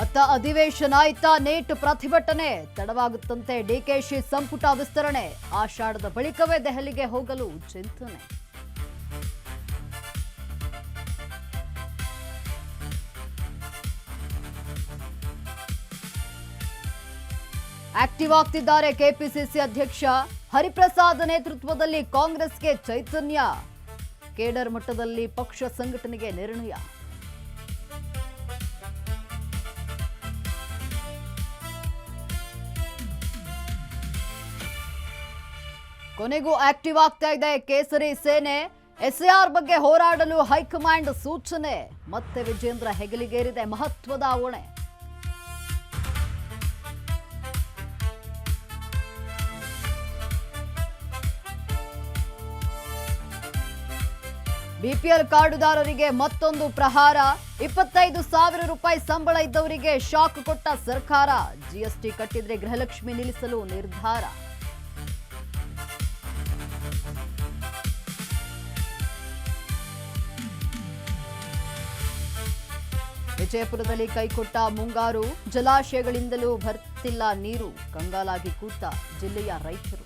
ಅತ್ತ ಅಧಿವೇಶನ ಇತ್ತ ನೇಟ್ ಪ್ರತಿಭಟನೆ ತಡವಾಗುತ್ತಂತೆ ಡಿಕೆಶಿ ಸಂಪುಟ ವಿಸ್ತರಣೆ ಆಷಾಢದ ಬಳಿಕವೇ ದೆಹಲಿಗೆ ಹೋಗಲು ಚಿಂತನೆ. ಆಕ್ಟಿವ್ ಆಗ್ತಿದ್ದಾರೆ ಕೆಪಿಸಿಸಿ ಅಧ್ಯಕ್ಷ ಹರಿಪ್ರಸಾದ್ ನೇತೃತ್ವದಲ್ಲಿ ಕಾಂಗ್ರೆಸ್ಗೆ ಚೈತನ್ಯ. ಕೇಡರ್ ಮಟ್ಟದಲ್ಲಿ ಪಕ್ಷ ಸಂಘಟನೆಗೆ ನಿರ್ಣಯ. ಕೊನೆಗೂ ಆಕ್ಟಿವ್ ಆಗ್ತಾ ಇದೆ ಕೇಸರಿ ಸೇನೆ. ಎಸ್ಐಆರ್ ಬಗ್ಗೆ ಹೋರಾಡಲು ಹೈಕಮಾಂಡ್ ಸೂಚನೆ. ಮತ್ತೆ ವಿಜೇಂದ್ರ ಹೆಗಲಿಗೇರಿದೆ ಮಹತ್ವದ ಹೊಣೆ. ಬಿಪಿಎಲ್ ಕಾರ್ಡುದಾರರಿಗೆ ಮತ್ತೊಂದು ಪ್ರಹಾರ. 25,000 ರೂಪಾಯಿ ಸಂಬಳ ಇದ್ದವರಿಗೆ ಶಾಕ್ ಕೊಟ್ಟ ಸರ್ಕಾರ. ಜಿಎಸ್ಟಿ ಕಟ್ಟಿದ್ರೆ ಗೃಹಲಕ್ಷ್ಮಿ ನಿಲ್ಲಿಸಲು ನಿರ್ಧಾರ. ವಿಜಯಪುರದಲ್ಲಿ ಕೈಕೊಟ್ಟ ಮುಂಗಾರು. ಜಲಾಶಯಗಳಿಂದಲೂ ಬರ್ತಿಲ್ಲ ನೀರು. ಕಂಗಾಲಾಗಿ ಕೂತ ಜಿಲ್ಲೆಯ ರೈತರು.